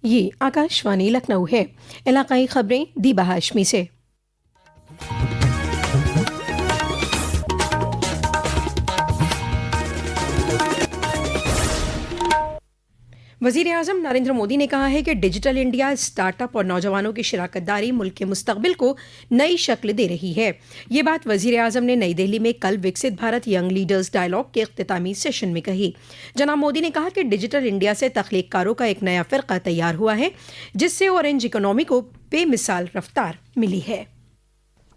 ये आकाशवाणी लखनऊ है। इलाकाई खबरें दीबा हाशमी से। वज़ीर आज़म नरेंद्र मोदी ने कहा है कि डिजिटल इंडिया स्टार्टअप और नौजवानों की शिराकतदारी मुल्क के मुस्तकबिल को नई शक्ल दे रही है। ये बात वज़ीर आज़म ने नई दिल्ली में कल विकसित भारत यंग लीडर्स डायलॉग के इख्तितामी सेशन में कही। जनाब मोदी ने कहा कि डिजिटल इंडिया से तख्लीक़कारों का एक नया फ़िरक़ा तैयार हुआ है, जिससे ऑरेंज इकोनॉमी को बेमिसाल रफ्तार मिली है।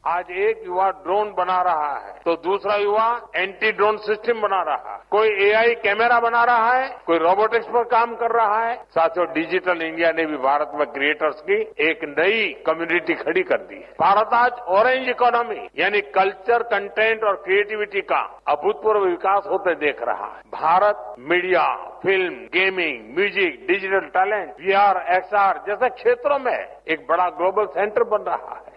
आज एक युवा ड्रोन बना रहा है तो दूसरा युवा एंटी ड्रोन सिस्टम बना रहा है, कोई एआई कैमरा बना रहा है, कोई रोबोटिक्स पर काम कर रहा है। साथियों, डिजिटल इंडिया ने भी भारत में क्रिएटर्स की एक नई कम्युनिटी खड़ी कर दी है। भारत आज ऑरेंज इकोनॉमी यानी कल्चर, कंटेंट और क्रिएटिविटी का अभूतपूर्व विकास होते देख रहा है। Bharat media, film, gaming, music, digital talent, VR, XR जैसे क्षेत्रों में एक बड़ा ग्लोबल सेंटर बन रहा है।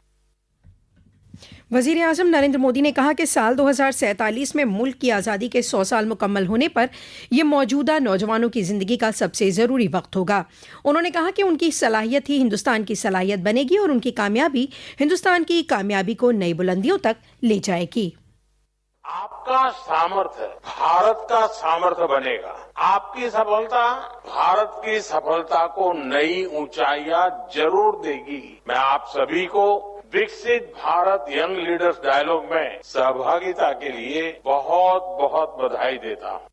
वज़ीर आज़म नरेंद्र मोदी ने कहा कि साल 2047 में मुल्क की आज़ादी के 100 साल मुकम्मल होने पर यह मौजूदा नौजवानों की ज़िंदगी का सबसे ज़रूरी वक्त होगा। उन्होंने कहा कि उनकी सलाहियत ही हिंदुस्तान की सलाहियत बनेगी और उनकी कामयाबी हिंदुस्तान की कामयाबी को नई बुलंदियों तक ले जाएगी। आपका सामर्थ्य भारत का सामर्थ्य बनेगा। आपकी सफलता भारत की सफलता को नई ऊंचाइयां जरूर देगी। मैं आप सभी को विकसित भारत यंग लीडर्स डायलॉग में सहभागिता के लिए बहुत बहुत बधाई देता हूं।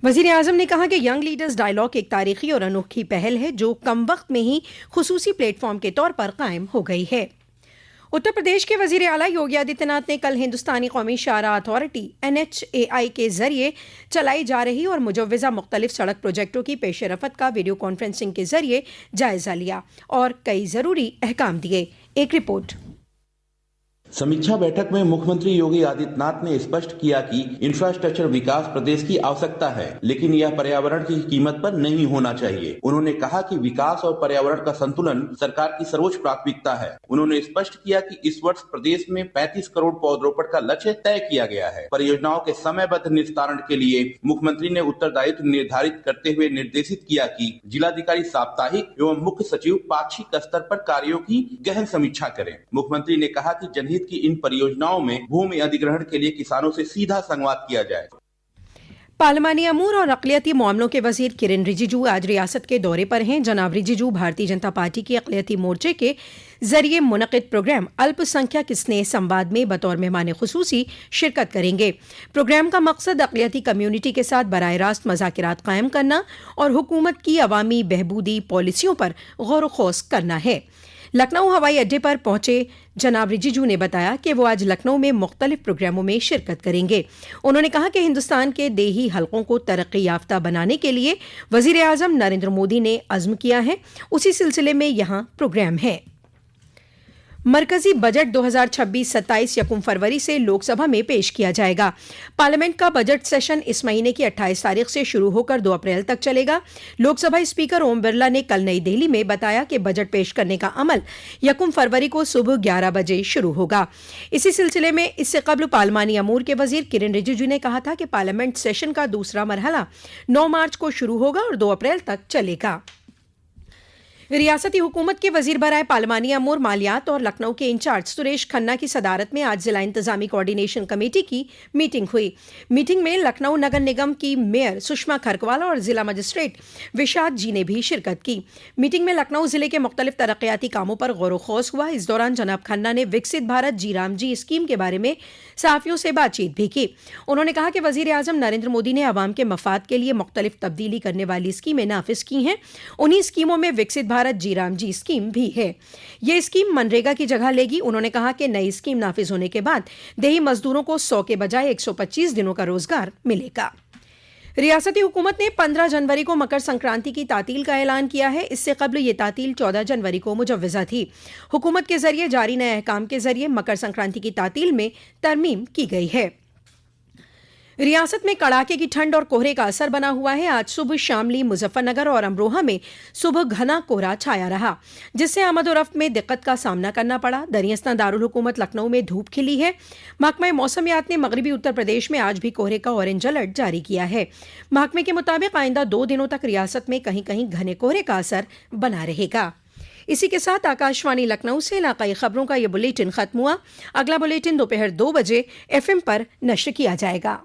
वज़ीर आज़म ने कहा कि यंग लीडर्स डायलॉग एक तारीखी और अनोखी पहल है जो कम वक्त में ही खुसूसी प्लेटफॉर्म के तौर पर कायम हो गई है। उत्तर प्रदेश के वज़ीर आला योगी आदित्यनाथ ने कल हिंदुस्तानी कौमी शाहराह अथॉरिटी NHAI के जरिए चलाई जा रही और मुजव्वज़ा मुख्तलिफ सड़क प्रोजेक्टों की पेशरफत का वीडियो कॉन्फ्रेंसिंग के जरिए जायजा लिया और कई ज़रूरी अहकाम दिए। एक रिपोर्ट। समीक्षा बैठक में मुख्यमंत्री योगी आदित्यनाथ ने स्पष्ट किया कि इंफ्रास्ट्रक्चर विकास प्रदेश की आवश्यकता है, लेकिन यह पर्यावरण की कीमत पर नहीं होना चाहिए। उन्होंने कहा कि विकास और पर्यावरण का संतुलन सरकार की सर्वोच्च प्राथमिकता है। उन्होंने स्पष्ट किया कि इस वर्ष प्रदेश में 35 करोड़ पौधरोपण का लक्ष्य तय किया गया है। परियोजनाओं के समयबद्ध निस्तारण के लिए मुख्यमंत्री ने उत्तरदायित्व निर्धारित करते हुए निर्देशित किया कि जिलाधिकारी साप्ताहिक एवं मुख्य सचिव पाक्षिक स्तर पर कार्यों की गहन समीक्षा करें। मुख्यमंत्री ने कहा कि जनहित की इन परियोजनाओं में भूमि अधिग्रहण के लिए किसानों से सीधा संवाद किया जाए। पार्लिमानी अमूर और अक़लियती मामलों के वज़ीर किरेन रिजिजू आज रियासत के दौरे पर हैं। जनाब रिजिजू भारतीय जनता पार्टी की अक़लियती मोर्चे के जरिए मुनक़िद प्रोग्राम अल्पसंख्यक स्नेह संवाद में बतौर मेहमान ख़ुसूसी शिरकत करेंगे। प्रोग्राम का मकसद अक़लियती कम्यूनिटी के साथ बराह रास्त मज़ाकिरात कायम करना और हुकूमत की अवामी बहबूदी पॉलिसियों पर गौर व ख़ौस करना है। लखनऊ हवाई अड्डे पर पहुंचे जनाब रिजिजू ने बताया कि वो आज लखनऊ में मुख्तलिफ प्रोग्रामों में शिरकत करेंगे। उन्होंने कहा कि हिंदुस्तान के देही हलकों को तरक्की याफ्ता बनाने के लिए वज़ीर आज़म नरेंद्र मोदी ने अज़्म किया है। उसी सिलसिले में यहाँ प्रोग्राम है। मरकजी बजट 2026-27 यकम फरवरी से लोकसभा में पेश किया जाएगा। पार्लियामेंट का बजट सेशन इस महीने की 28 तारीख से शुरू होकर 2 अप्रैल तक चलेगा। लोकसभा स्पीकर ओम बिरला ने कल नई दिल्ली में बताया कि बजट पेश करने का अमल यकम फरवरी को सुबह 11 बजे शुरू होगा। इसी सिलसिले में इससे कबल पार्लिमानी अमूर के वज़ीर किरेन रिजिजू ने कहा था कि पार्लियामेंट सेशन का दूसरा मरहला 9 मार्च को शुरू होगा और 2 अप्रैल तक चलेगा। रियासती हुकूमत के वजीर बराए पार्लिमानी अमूर, मालियात और लखनऊ के इंचार्ज सुरेश खन्ना की सदारत में आज जिला इंतजामी कोऑर्डिनेशन कमेटी की मीटिंग हुई। मीटिंग में लखनऊ नगर निगम की मेयर सुषमा खरकवाला और जिला मजिस्ट्रेट विशाद जी ने भी शिरकत की। मीटिंग में लखनऊ जिले के मुख्तलिफ तरक्याती कामों पर गौर व खौस हुआ। इस दौरान जनाब खन्ना ने विकसित भारत जी राम जी स्कीम के बारे में सहाफ़ियों से बातचीत भी की। उन्होंने कहा कि वज़ीर आज़म नरेंद्र मोदी ने अवाम के मफाद के लिए मुख्तलिफ तब्दीली करने वाली स्कीमें नाफिज की हैं। उन्हीं स्कीमों में विकसित भारत जी राम जी स्कीम भी है। ये स्कीम मनरेगा की जगह लेगी। उन्होंने कहा कि नई स्कीम नाफिज होने के बाद देही मजदूरों को 100 के बजाय 125 दिनों का रोजगार मिलेगा। रियासती हुकूमत ने 15 जनवरी को मकर संक्रांति की तातील का ऐलान किया है। इससे कबल ये तातील 14 जनवरी को मुजव्वज़ा थी। हुकूमत के जरिए जारी नए अहकाम के जरिए मकर संक्रांति की तातील में तरमीम की गई है। रियासत में कड़ाके की ठंड और कोहरे का असर बना हुआ है। आज सुबह शामली, मुजफ्फरनगर और अमरोहा में सुबह घना कोहरा छाया रहा, जिससे आमद और रफ्त में दिक्कत का सामना करना पड़ा। दरियास्तां दारुल हुकूमत लखनऊ में धूप खिली है। महकमा मौसमियात ने मगरबी उत्तर प्रदेश में आज भी कोहरे का ऑरेंज अलर्ट जारी किया है। महकमे के मुताबिक आइंदा 2 दिनों तक रियासत में कहीं कहीं घने कोहरे का असर बना रहेगा। इसी के साथ आकाशवाणी लखनऊ से इलाकाई खबरों का यह बुलेटिन खत्म हुआ। अगला बुलेटिन दोपहर 2 बजे FM पर नश्र किया जाएगा।